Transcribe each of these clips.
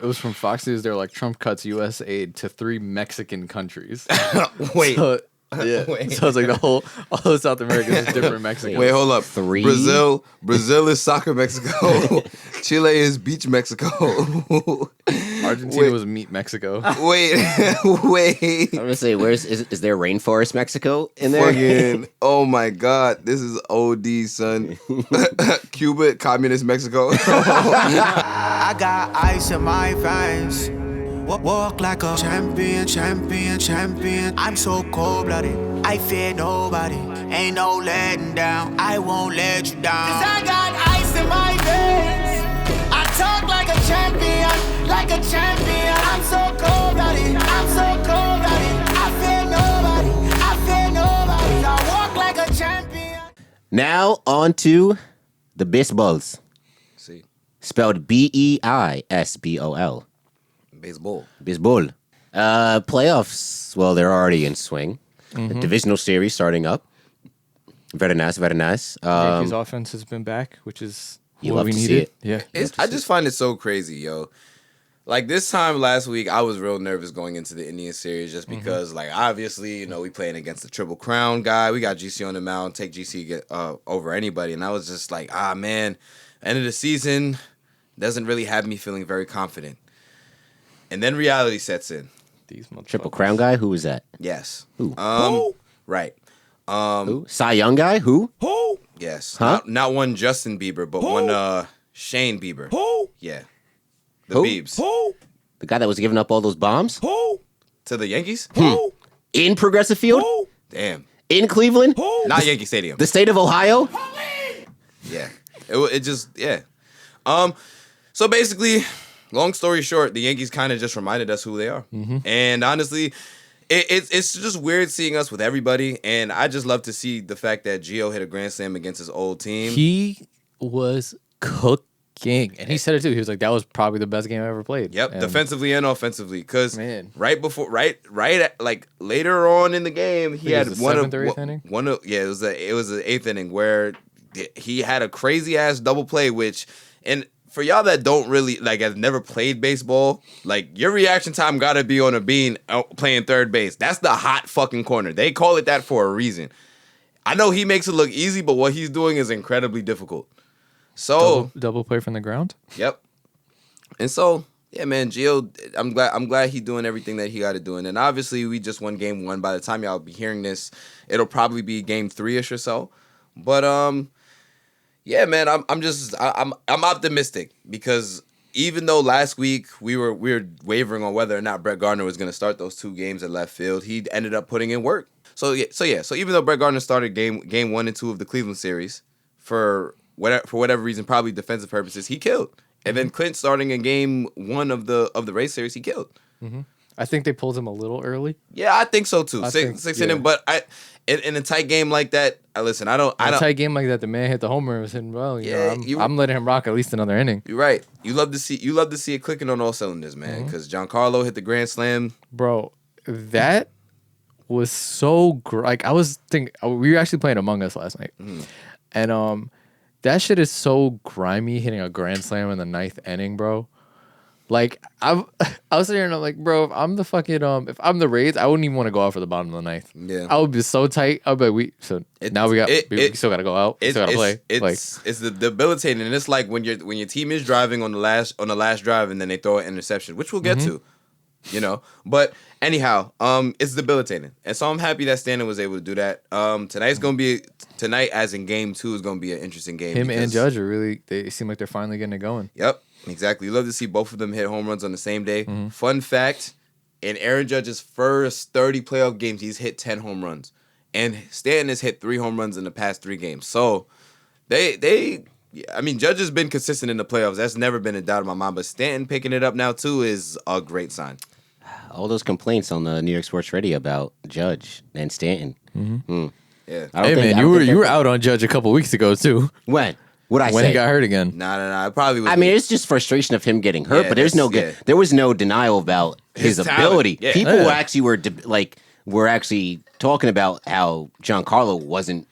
It was from Fox News. They're like, Trump cuts U.S. aid to 3 Mexican countries. Wait. So, yeah. Wait. So it's like all of South America is different Mexicans. Wait, hold up. 3? Brazil is soccer Mexico. Chile is beach Mexico. Argentina was meat Mexico. Wait. I'm gonna say, is there rainforest Mexico in there? Fucking, oh my God, this is OD, son. Cuba, communist Mexico. I got ice in my veins. Walk like a champion, champion, champion. I'm so cold-blooded, I fear nobody. Ain't no letting down, I won't let you down. 'Cause I got ice in my veins. I talk like a champion, like a champion. I'm so cold-blooded, I'm so cold-blooded. I fear nobody, I fear nobody. I walk like a champion. Now on to the baseballs. See, Spelled Beisbol. baseball. Baseball. Playoffs, well, they're already in swing. The divisional series starting up. Very nice, very nice. Yankees offense has been back, which is You what love we to see needed. it. Yeah. I just find it so crazy, yo. Like this time last week, I was real nervous going into the Indian series just because, like, obviously, you know, we playing against the Triple Crown guy. We got GC on the mound, take GC over anybody, and I was just like, man, end of the season doesn't really have me feeling very confident. And then reality sets in. These Triple motherfuckers. Crown guy? Who was that? Yes. Who? Right. Who? Cy Young guy? Who? Yes. Huh? Not one Justin Bieber, but one Shane Bieber. Yeah. The Who? Biebs. The guy that was giving up all those bombs? To the Yankees? In Progressive Field? Damn. In Cleveland? Not Yankee Stadium. The state of Ohio? Yeah. It just, yeah. So basically, long story short, the Yankees kind of just reminded us who they are. And honestly, it's just weird seeing us with everybody. And I just love to see the fact that Gio hit a grand slam against his old team. He was cooking. And he said it too. He was like, that was probably the best game I ever played. Yep, And defensively and offensively. Because Man. right later on in the game, he had it was the one of 7th or 8th inning? it was the 8th inning where he had a crazy ass double play. And for y'all that don't really have never played baseball, like your reaction time gotta be on a bean playing third base. That's the hot fucking corner. They call it that for a reason. I know he makes it look easy, but what he's doing is incredibly difficult. So double play from the ground. Yep. And so, yeah, man, Gio, I'm glad he's doing everything that he got to do. And then obviously we just won game 1. By the time y'all be hearing this, it'll probably be game 3-ish or so. But yeah, man, I'm optimistic because even though last week we were wavering on whether or not Brett Gardner was going to start those 2 games at left field, he ended up putting in work. So even though Brett Gardner started game 1 and 2 of the Cleveland series for whatever reason, probably defensive purposes, he killed. And then Clint starting in game 1 of the Rays series, he killed. I think they pulled him a little early. Yeah, I think so too. I Six think, inning, yeah. but in a tight game like that, listen, I don't. In a tight game like that, the man hit the homer and was hitting well. Yeah, I'm letting him rock at least another inning. You're right. You love to see it clicking on all cylinders, man. Because Giancarlo hit the grand slam. Bro, that was so like I was thinking we were actually playing Among Us last night, and that shit is so grimy hitting a grand slam in the 9th inning, bro. Like I was sitting here and I'm like, bro, if I'm the fucking if I'm the Rays, I wouldn't even want to go out for the bottom of the 9th. Yeah, I would be so tight. I'd be like, we still gotta go out. We still gotta play. It's the debilitating, and it's like when your team is driving on the last drive and then they throw an interception, which we'll get to, you know. But anyhow, it's debilitating, and so I'm happy that Stanton was able to do that. Tonight, as in game 2, is gonna be an interesting game. Him and Judge they seem like they're finally getting it going. Yep, exactly. You love to see both of them hit home runs on the same day. Fun fact: in Aaron Judge's first 30 playoff games, he's hit 10 home runs, and Stanton has hit 3 home runs in the past 3 games. So Judge has been consistent in the playoffs. That's never been a doubt in my mind. But Stanton picking it up now too is a great sign. All those complaints on the New York Sports Radio about Judge and Stanton. Yeah. Hey man, you were out on Judge a couple weeks ago too. When? When he got hurt again. Nah. It probably was. I mean, it's just frustration of him getting hurt, Yeah, but there was no denial about his talent. ability. Yeah. People actually were actually talking about how Giancarlo wasn't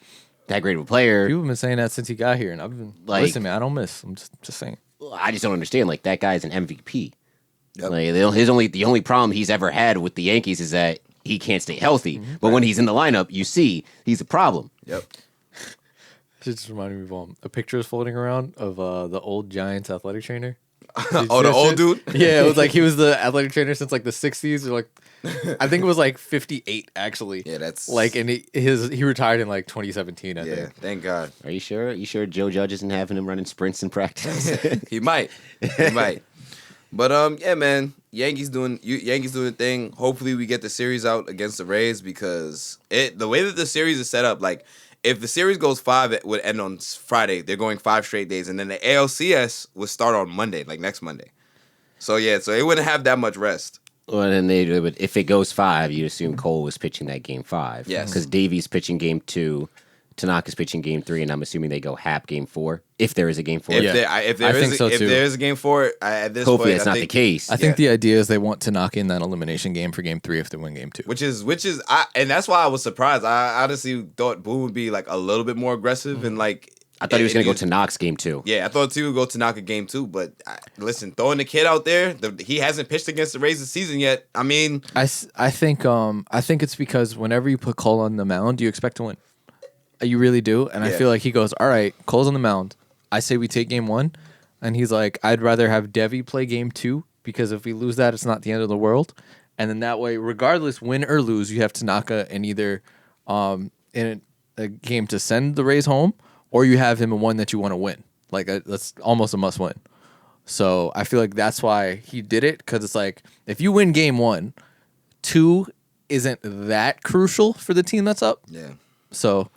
that great of a player. People have been saying that since he got here, and I've been listen, man, I don't miss. I'm just saying. I just don't understand. Like, that guy's an MVP. Yep. Like the only problem he's ever had with the Yankees is that he can't stay healthy. But when he's in the lineup, you see he's a problem. Yep. It just reminded me of a picture is floating around of the old Giants athletic trainer. Oh, the old dude? Yeah, it was like he was the athletic trainer since like the 60s or like I think it was like 58 actually. Yeah, that's like and he retired in like 2017 I yeah. think. Thank God. Are you sure? You sure Joe Judge isn't having him running sprints in practice? He might. He might. But yeah, man. Yankees doing the thing. Hopefully we get the series out against the Rays because the way that the series is set up, like if the series goes 5, it would end on Friday. They're going 5 straight days, and then the ALCS would start on Monday, like next Monday. So yeah, so they wouldn't have that much rest. Well, then they would. If it goes 5, you'd assume Cole was pitching that game 5. Yes. Because Davies pitching game 2, Tanaka's pitching game 3, and I'm assuming they go Hap game 4 if there is a game 4. If there is a game 4, at this Hopefully point, it's not the case. I think the idea is they want to knock in that elimination game for game 3 if they win game 2. Which is and that's why I was surprised. I honestly thought Boone would be like a little bit more aggressive and like. I thought he was going to go to Knox game 2. Yeah, I thought he would go to Tanaka game 2, but listen, throwing the kid out there, he hasn't pitched against the Rays this season yet. I mean, I think it's because whenever you put Cole on the mound, you expect to win. You really do, and I feel like he goes, all right, Cole's on the mound. I say we take game 1, and he's like, I'd rather have Devi play game 2 because if we lose that, it's not the end of the world. And then that way, regardless, win or lose, you have Tanaka in either in a game to send the Rays home, or you have him in one that you want to win. Like that's almost a must win. So I feel like that's why he did it because it's like if you win game 1, 2 isn't that crucial for the team that's up. yeah. So.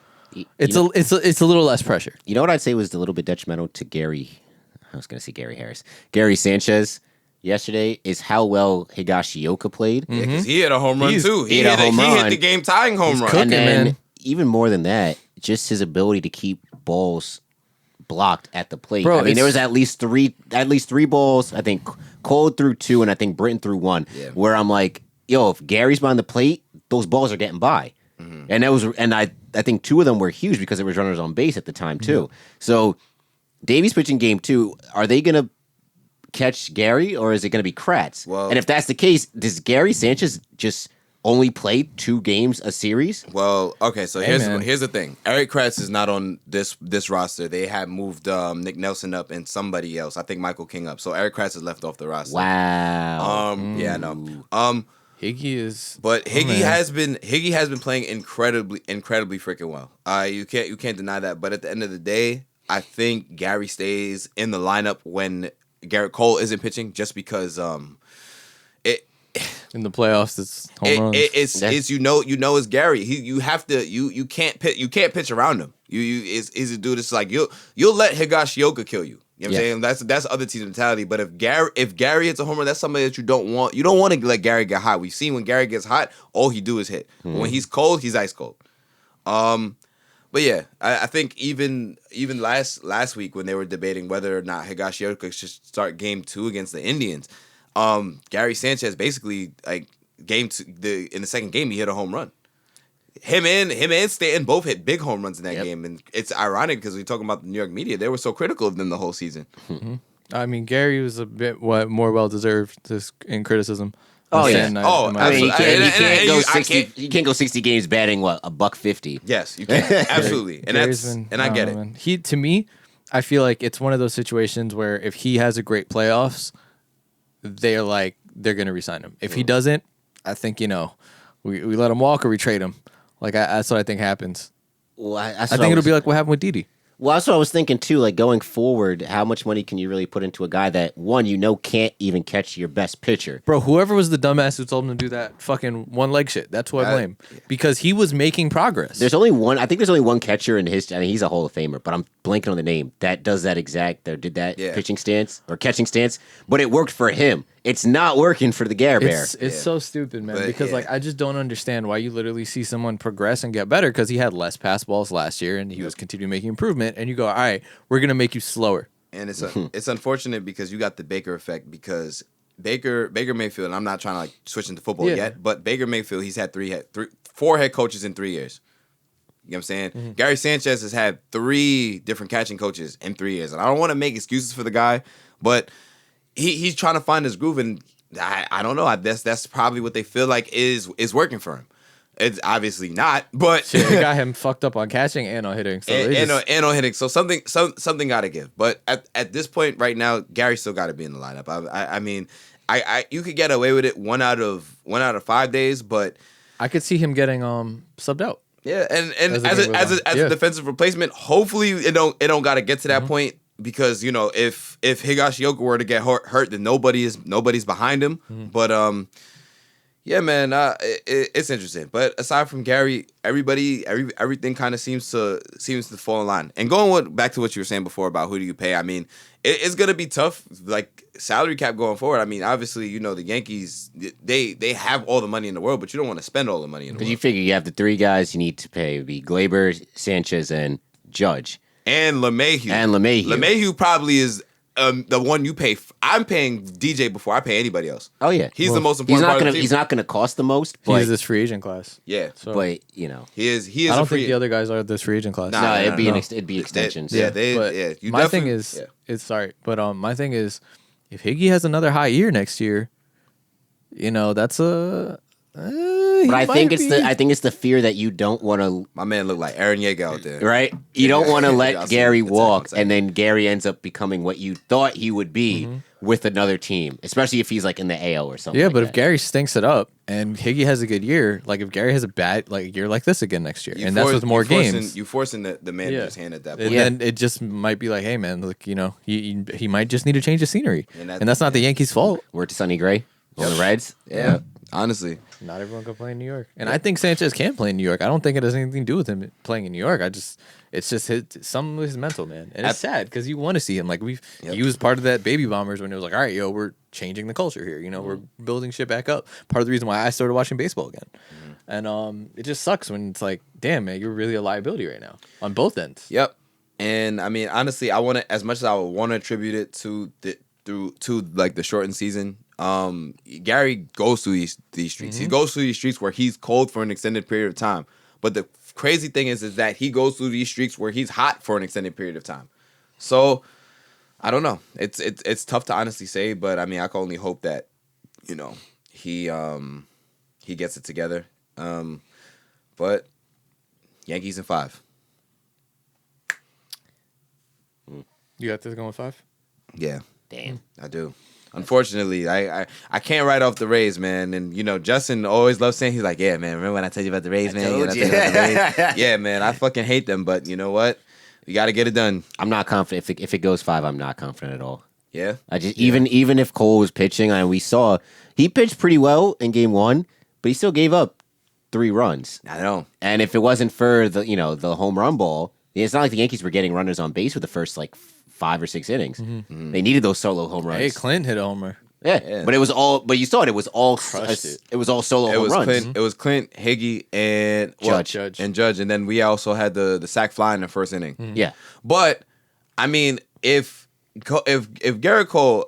It's a little less pressure. You know what I'd say was a little bit detrimental to Gary? I was going to say Gary Harris. Gary Sanchez yesterday is how well Higashioka played. Yeah, because he hit a home run too. He hit a home run. He hit the game tying home run. cooking. And then man. even more than that, just his ability to keep balls blocked at the plate. Bro, I mean, there was at least three balls. I think Cole threw 2, and I think Britton threw 1. Yeah. Where I'm like, yo, if Gary's behind the plate, those balls are getting by. And I think 2 of them were huge because there was runners on base at the time too. So Davies pitching game 2, are they gonna catch Gary or is it gonna be Kratz? Well, and if that's the case, does Gary Sanchez just only play 2 games a series? Well, okay, so man. here's the thing. Eric Kratz is not on this roster. They have moved Nick Nelson up and somebody else. I think Michael King up. So Eric Kratz is left off the roster. Wow. Yeah, I know. Higgy is, But Higgy has been playing incredibly freaking well. You can't deny that. But at the end of the day, I think Gary stays in the lineup when Garrett Cole isn't pitching, just because it in the playoffs, it's home runs. it's you know it's Gary. You can't pitch around him. He's a dude that's like you'll let Higashioka kill you. You know what I'm saying? That's other team's mentality. But if Gary hits a home run, that's somebody that you don't want. You don't want to let Gary get hot. We've seen when Gary gets hot, all he do is hit. But when he's cold, he's ice cold. But yeah, I think even last week when they were debating whether or not Higashioka should start game 2 against the Indians, Gary Sanchez basically like in the second game he hit a home run. Him and Stanton both hit big home runs in that game, and it's ironic because we're talking about the New York media. They were so critical of them the whole season. I mean, Gary was a bit more well deserved in criticism. Oh yeah. I mean, you can't go 60 games batting $150. Yes, you can absolutely, and I get it. Man. To me, I feel like it's one of those situations where if he has a great playoffs, they're gonna resign him. If he doesn't, I think we let him walk or we trade him. Like that's what I think happens. Well, I think it'll be like what happened with Didi. Well, that's what I was thinking too. Like going forward, how much money can you really put into a guy that can't even catch your best pitcher? Bro, whoever was the dumbass who told him to do that fucking one leg shit, that's who I blame. Because he was making progress. There's only one. I think there's only one catcher in his. I mean, he's a Hall of Famer, but I'm blanking on the name that does that exact. That did that pitching stance or catching stance, but it worked for him. It's not working for the Gare Bear. It's so stupid, man. Because I just don't understand why you literally see someone progress and get better because he had less pass balls last year and he was continuing making improvement. And you go, all right, we're gonna make you slower. And it's unfortunate because you got the Baker effect because Baker Mayfield. And I'm not trying to like switch into football yet, but Baker Mayfield, he's had 4 head coaches in 3 years. You know what I'm saying? Mm-hmm. Gary Sanchez has had 3 different catching coaches in 3 years, and I don't want to make excuses for the guy, but he's trying to find his groove, and I don't know. That's probably what they feel like is working for him. It's obviously not, but Shit, they got him fucked up on catching and on hitting. So and on hitting. So something got to give. But at this point right now, Gary still got to be in the lineup. I mean, you could get away with it one out of 5 days, but I could see him getting subbed out. yeah, and As a defensive replacement, hopefully it don't got to get to that point, because if Higashioka were to get hurt, then nobody's behind him. But yeah, man, it's interesting. But aside from Gary, everything kind of seems to fall in line. And going back to what you were saying before about who do you pay, I mean, it's gonna be tough, like salary cap going forward. I mean, obviously, the Yankees, they have all the money in the world, but you don't want to spend all the money in the world. Because you figure you have the 3 guys you need to pay. It would be Glaber, Sanchez, and Judge. And LeMahieu. LeMahieu probably is the one you pay. I'm paying DJ before I pay anybody else. Oh yeah, He's the most important part of the team. He's not gonna cost the most, but He's this free agent class. Yeah, So but he is. I don't think the other guys are this free agent class. Nah, it'd be extensions. But my thing is, my thing is, if Higgy has another high year next year, that's a. But I think it's the fear that you don't want to. My man looked like Aaron Yeager out there, right? You don't want to let I'll Gary see the walk, text. and then Gary ends up becoming what you thought he would be with another team, especially if he's like in the AL or something. Yeah, like but that. if Gary stinks it up and Higgy has a good year, like if Gary has a bad year like this again next year, and that's with more games, you forcing the manager's hand at that point. and then it just might be like, hey man, look, he might just need to change the scenery, and that's not the Yankees' fault. Word to Sonny Gray on the Reds. Yeah, honestly. Not everyone can play in New York, and I think Sanchez can play in New York. I don't think it has anything to do with him playing in New York. It's just some of his mental, man, and it's sad because you want to see him. Like he was part of that Baby Bombers when it was like, all right, yo, we're changing the culture here. We're building shit back up. Part of the reason why I started watching baseball again, and it just sucks when it's like, damn man, you're really a liability right now on both ends. Yep, and I mean honestly, I want to, as much as I would want to attribute it to the shortened season. Gary goes through these streets. He goes through these streets where he's cold for an extended period of time. But the crazy thing is that he goes through these streets where he's hot for an extended period of time. So I don't know. It's tough to honestly say, but I mean I can only hope that he gets it together. But Yankees in 5. You got this going 5? Yeah. Damn. I do. Unfortunately, I can't write off the Rays, man. And Justin always loves saying, he's like, yeah, man, remember when I told you about the Rays, man? told you. Yeah, man, I fucking hate them, but you know what? You got to get it done. I'm not confident. If it goes 5, I'm not confident at all. Yeah. I just even if Cole was pitching, and we saw he pitched pretty well in Game 1, but he still gave up 3 runs. I know. And if it wasn't for the home run ball, it's not like the Yankees were getting runners on base with the first 5 or 6 innings. They needed those solo home runs. Hey, Clint hit a homer. Yeah. But it was all. But you saw it. It was all. Crushed it. It was all solo home runs. It was Clint, Higgy, and Judge. and then we also had the sack fly in the first inning. Yeah. But I mean, if Garrett Cole,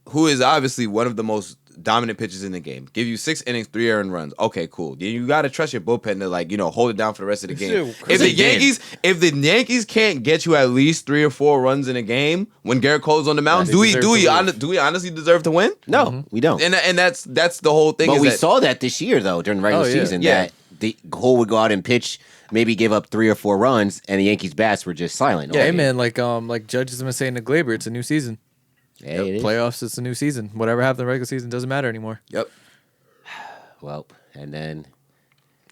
who is obviously one of the most dominant pitchers in the game, give you 6 innings, 3 earned runs, okay, cool. Then you got to trust your bullpen to hold it down for the rest of the game. If the Yankees can't get you at least 3 or 4 runs in a game when Garrett Cole's on the mound, do we honestly deserve to win? No, we don't. And that's the whole thing. But we saw that this year though during the regular season that the Cole would go out and pitch, maybe give up 3 or 4 runs, and the Yankees bats were just silent. Yeah, hey man, like Judge has been saying to Glaber, it's a new season. Yeah, it is. Playoffs, it's a new season. Whatever happened in the regular season doesn't matter anymore. Yep. Well, and then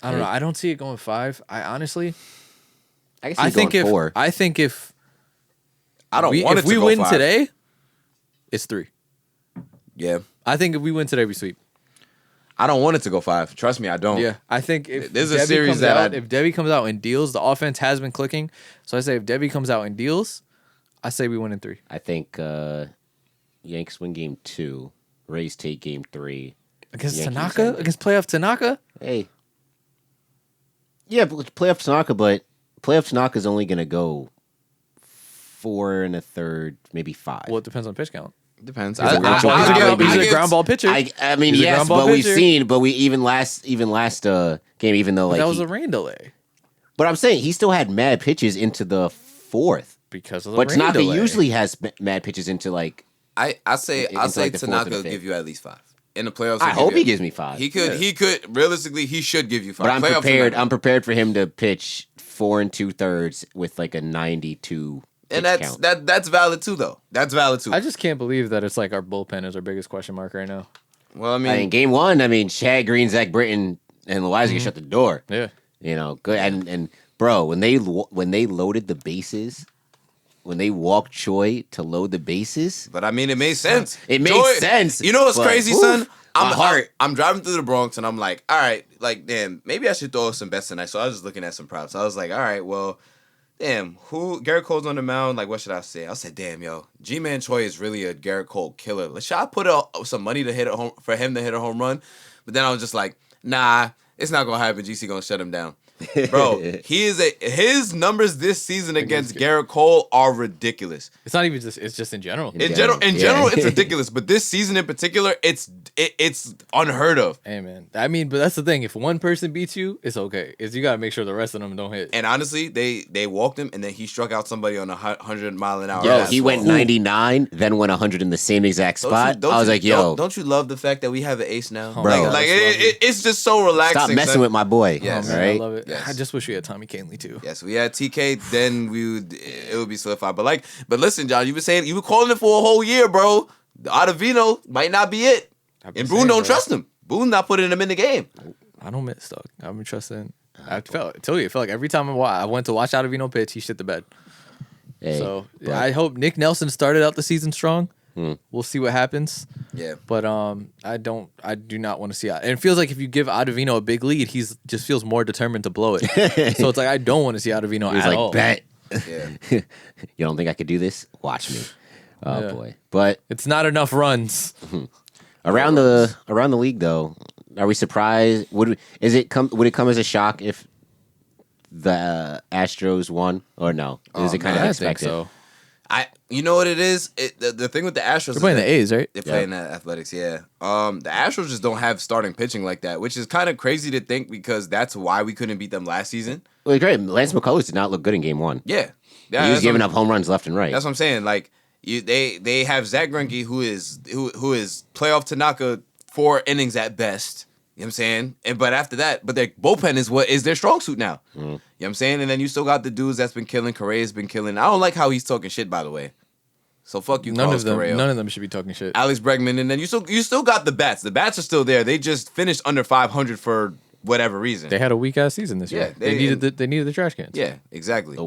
I don't know. I don't see it going 5. I honestly, I think if 4. I think if I don't want it to we go win 5. today, it's 3. Yeah. I think if we win today, we sweep. I don't want it to go 5. Trust me, I don't. Yeah, I think if There's a Debbie series comes that out, if Debbie comes out and deals, the offense has been clicking. So I say if Debbie comes out and deals, I say we win in 3. I think Yanks win Game 2. Rays take Game 3 Against Yankees Tanaka? Against playoff Tanaka? Hey. Yeah, but playoff Tanaka, but playoff Tanaka is only going to go 4 1/3, maybe 5. Well, it depends on pitch count. Depends. He's a ground ball pitcher. I mean, He's a yes, ground ball but we've pitcher. seen, but we even last game, even though That was a rain delay but I'm saying he still had mad pitches into the 4th. because of the But rain Tanaka delay. usually has mad pitches into I say into, like, the fourth and Tanaka the will fifth. give you at least 5. in the playoffs. I hope he gives me 5. He could. He could. Realistically, he should give you 5. But I'm Playoffs prepared. are not- I'm prepared for him to pitch 4 2/3 with like a 92. And pitch that's count. that's valid too, though. That's valid too. I just can't believe that it's like our bullpen is our biggest question mark right now. Well, I I mean, mean, game 1. I mean, Shad Green, Zach Britton, and Loizaga shut the door. Yeah. You know, good. And bro, when they loaded the bases, when they walked Choi to load the bases, but I mean, it made sense. It made sense, You know what's but, crazy, oof, son? my heart. I'm driving through the Bronx and I'm like, all right, like, damn, maybe I should throw some bets tonight. So I was just looking at some props. I was like, all right, well, damn, Garrett Cole's on the mound. Like, what should I say? I said, damn, yo, G-Man Choi is really a Garrett Cole killer. Like, should I put some money to hit for him to hit a home run? But then I was just like, nah, it's not gonna happen. GC gonna shut him down. Bro, his numbers this season against Garrett Cole are ridiculous. It's not even just. It's just in general. In general, it's ridiculous. But this season in particular, it's unheard of. Hey man, I mean, but that's the thing. If one person beats you, it's okay. Is you gotta make sure the rest of them don't hit. And honestly, they walked him, and then he struck out somebody on a 100-mile-an-hour. yo, fastball. he went 99, then went 100 in the same exact spot. I was like, yo, don't you love the fact that we have an ace now, Oh, bro. Like it's just so relaxing. stop messing son. with my boy. Yes. Oh, man, all right. I love it. Yes. I just wish we had Tommy Canley too. Yes, we had TK, then it would be solidified. But listen, John, you were calling it for a whole year, bro. Ottavino might not be it, I've been and Boone saying, don't bro. trust him. Boone not putting him in the game. I don't miss dog. I've been trusting. I tell you, it felt like every time I went to watch Ottavino pitch, he shit the bed. Hey, So but- I hope Nick Nelson started out the season strong. We'll see what happens. Yeah, But I do not want to see it. And it feels like if you give Ottavino a big lead, he's just feels more determined to blow it. So it's like I don't want to see Ottavino He was at like, all. bet. yeah. You don't think I could do this? Watch me. Oh Yeah. boy. But It's not enough runs. around the league though, are we surprised? Would it come as a shock if the Astros won or no? Is it kind of I think expected? so. You know what it is? The thing with the Astros, They're playing the A's, right? They're playing the Athletics, yeah. The Astros just don't have starting pitching like that, which is kind of crazy to think because that's why we couldn't beat them last season. Well, great. Lance McCullers did not look good in game 1. Yeah, He was that's giving what- up home runs left and right. That's what I'm saying. Like they have Zach Greinke, who is playoff Tanaka 4 innings at best. You know what I'm saying? But after that, their bullpen is what is their strong suit now. You know what I'm saying? And then you still got the dudes that's been killing. Correa's been killing. I don't like how he's talking shit, by the way. So fuck you, None Carlos of them. Correa. None of them should be talking shit. Alex Bregman, and then you still got the bats. The bats are still there. They just finished under 500 for whatever reason. They had a weak ass season this year. Yeah, They needed the trash cans. Yeah, exactly. The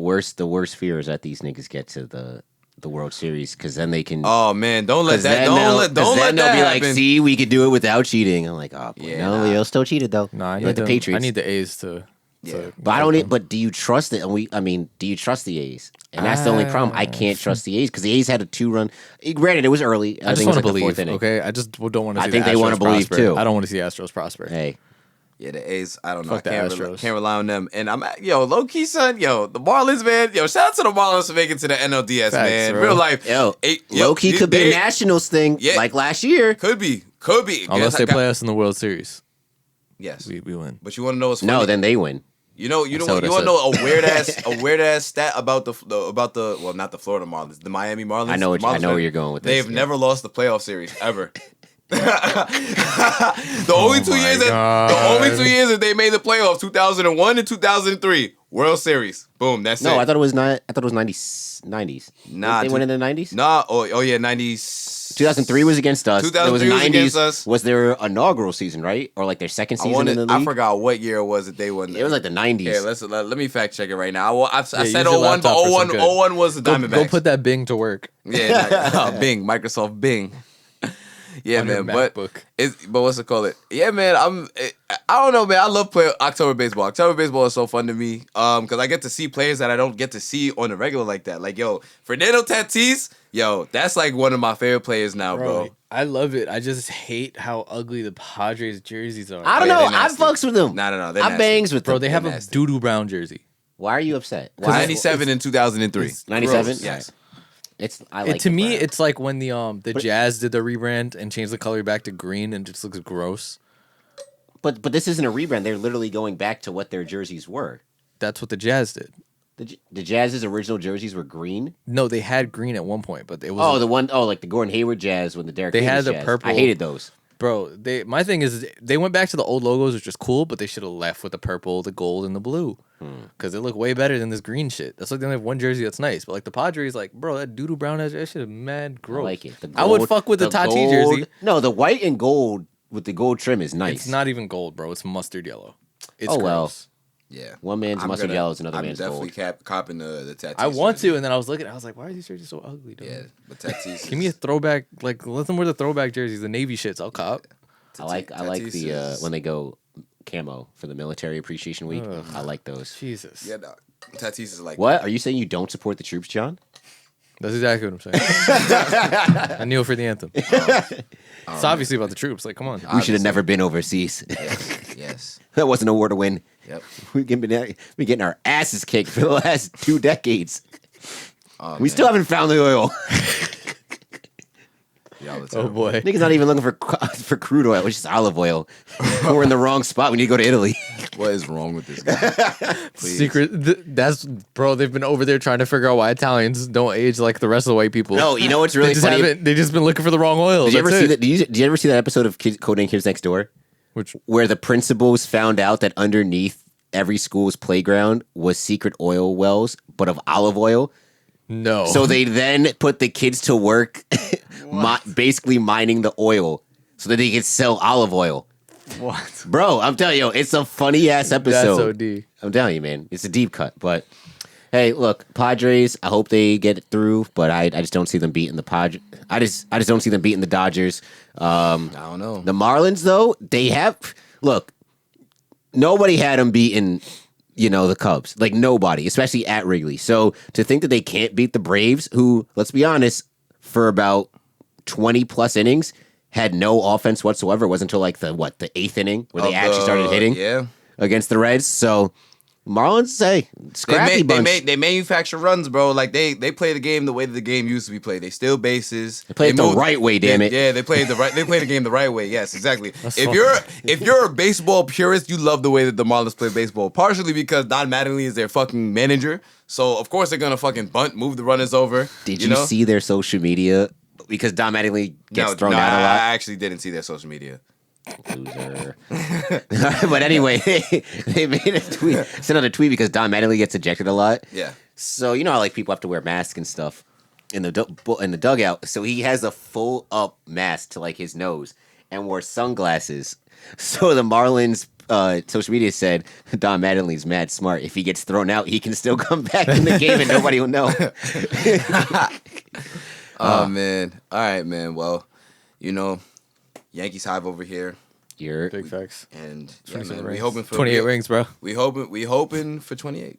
worst fear is that these niggas get to the World Series because then they can. Oh man, don't let 'cause that. then Don't they'll- let 'cause then that they'll be happen. like, see, we could do it without cheating. I'm like, oh, boy, Yeah, no, nah. Leo still cheated though. No, I Like need the them- Patriots. I need the A's to. Yeah. But I don't. But do you trust it? Do you trust the A's? And that's the only problem. I can't trust the A's because the A's had a 2-run. Granted, it was early. I just think want it to was like the fourth believe. inning. Okay, I just don't want to. I See think the they wanna Astros believe, prosper. too. I don't want to see Astros prosper. Hey, Yeah, the A's. I don't know. Fuck the I Astros. can't rely on them. And I'm low key, son. The Marlins, man. Shout out to the Marlins for making it to the NLDS, Facts, man. bro. Real life. low key could be a Nationals thing Yeah. like last year. Could be. Unless they play us in the World Series, Yes. we win. But you want to know what's funny? No, then they win. You know, you That's want what I to know a weird ass stat about the well, not the Florida Marlins, the Miami Marlins. I know Marlins, where you're going with this. They've never lost the playoff series ever. the only two years that they made the playoffs, 2001 and 2003, World Series. Boom, that's No, it. I thought it was 90s. Nah, they went in the 90s. Nah, oh yeah, 90s. 2003 was against us. 2003 was against us. Was their inaugural season, right? Or like their second season in the league? I forgot what year it was that they won. It was like the 90s. Yeah, let me fact check it right now. I said use your 01, but laptop for some good. 01 was the Go Diamondbacks. put that Bing to work. Yeah, Bing, Microsoft Bing. Yeah, On your man, but MacBook. what's it called? Yeah, man, I don't know, man. I love playing October baseball. October baseball is so fun to me, because I get to see players that I don't get to see on the regular like that. Like, Fernando Tatis, that's like one of my favorite players now, bro. I love it. I just hate how ugly the Padres jerseys are. I don't yeah, know. they're I nasty. fucks with them. No, they're I nasty. bangs with them. Bro, they have a nasty. doo-doo brown jersey. Why are you upset? 97 in 2003. 97? Yes. I like To the me, brand. it's like when the Jazz did the rebrand and changed the color back to green and it just looks gross. But this isn't a rebrand. They're literally going back to what their jerseys were. That's what the Jazz did. The Jazz's original jerseys were green. No, they had green at one point, but it was Like the Gordon Hayward Jazz when the Derek They had Favors the Jazz. purple- I hated those. Bro, my thing is they went back to the old logos, which is cool, but they should have left with the purple, the gold, and the blue. Because they look way better than this green shit. That's like they only have one jersey that's nice. But like the Padres, like, bro, that doodoo brown, that shit is mad gross. I like it. I would fuck with the Tati gold, jersey. No, the white and gold with the gold trim is nice. It's not even gold, bro. It's mustard yellow. It's well. gross. Yeah. One man's mustard yellow is another man's gold. I'm definitely copping the Tatis. I want to, and then I was looking, I was like, why are these jerseys so ugly, dude? Yeah, but Tatis. Give me a throwback, like, let them wear the throwback jerseys, the Navy shits. I'll cop. I like the when they go camo for the Military Appreciation Week. I like those. Jesus. Yeah, no, Tatis is like. What? Are you saying you don't support the troops, John? That's exactly what I'm saying. I kneel for the anthem. It's obviously about the troops. Like, come on. We should have never been overseas. Yes. That wasn't a war to win. Yep. We've been getting our asses kicked for the last 2 decades. Oh, we still haven't found the oil. Oh boy. Niggas not even looking for crude oil, which is olive oil. We're in the wrong spot. We need to go to Italy. What is wrong with this guy? Please. That's bro. They've been over there trying to figure out why Italians don't age like the rest of the white people. No, you know what's really funny? They just been looking for the wrong oil. Did you ever see that? Did you ever see that episode of Codename Kids Next Door? Where the principals found out that underneath every school's playground was secret oil wells, but of olive oil. No. So they then put the kids to work, basically mining the oil, so that they could sell olive oil. What? Bro, I'm telling you, it's a funny ass episode. That's OD. I'm telling you, man, it's a deep cut. But hey, look, Padres. I hope they get it through, but I just don't see them beating the Padres. I just don't see them beating the Dodgers. I don't know. The Marlins, though, they have nobody had them beating, the Cubs. Like nobody, especially at Wrigley. So to think that they can't beat the Braves, who, let's be honest, for about 20 plus innings, had no offense whatsoever. It wasn't until like the 8th inning where they actually started hitting against the Reds. So Marlins, hey, scrappy bunch. They manufacture runs, bro. Like they play the game the way that the game used to be played. They steal bases. They play it the right way, damn it. Yeah, they play the game the right way. Yes, exactly. If you're a baseball purist, you love the way that the Marlins play baseball. Partially because Don Mattingly is their fucking manager. So of course they're gonna fucking bunt, move the runners over. Did you see their social media? Because Don Mattingly gets thrown out a lot. I actually didn't see their social media. Loser. But anyway, they made a tweet, sent out a tweet because Don Mattingly gets ejected a lot. Yeah. So how like people have to wear masks and stuff in the dugout. So he has a full up mask to like his nose and wore sunglasses. So the Marlins social media said Don Mattingly's mad smart. If he gets thrown out, he can still come back in the game and nobody will know. Oh man. All right, man. Well, Yankees Hive over here. Big facts. And man, we hoping for 28 rings, bro. We hoping for 28.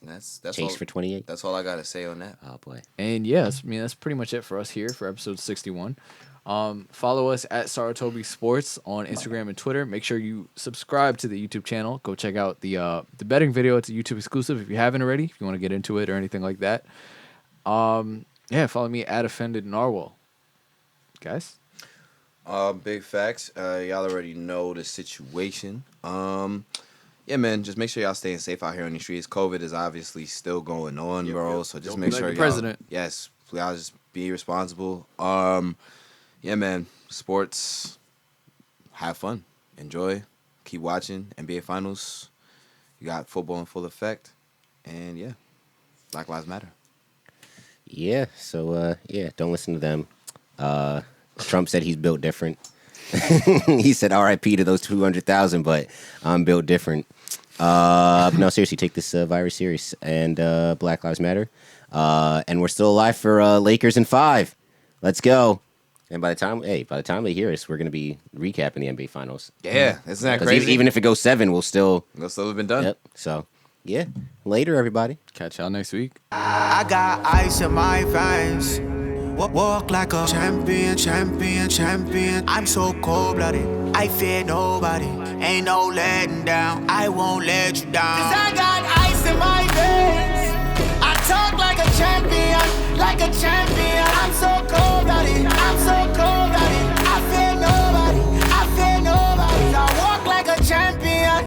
That's Chase all, for 28. That's all I gotta say on that. Oh boy. And yes, I mean that's pretty much it for us here for episode 61. Follow us at Saratobi Sports on Instagram and Twitter. Make sure you subscribe to the YouTube channel. Go check out the betting video. It's a YouTube exclusive if you haven't already. If you want to get into it or anything like that. Follow me at Offended Narwhal. Guys. Big facts. Y'all already know the situation. Yeah, man. Just make sure y'all staying safe out here on the streets. COVID is obviously still going on, bro. So just make sure y'all. President. Yes, y'all just be responsible. Yeah, man. Sports. Have fun. Enjoy. Keep watching. NBA Finals. You got football in full effect, and yeah, Black Lives Matter. Yeah. So don't listen to them. Trump said he's built different. He said R.I.P. to those 200,000, but I'm built different. No, seriously, take this virus serious. And Black Lives Matter. And we're still alive for Lakers in 5. Let's go. And by the time they hear us, we're going to be recapping the NBA Finals. Yeah, isn't that crazy? Even if it goes 7, we'll still have been done. Yep. So, yeah. Later, everybody. Catch y'all next week. I got ice in my veins. Walk like a champion, champion, champion. I'm so cold-blooded, I fear nobody. Ain't no letting down, I won't let you down. 'Cause I got ice.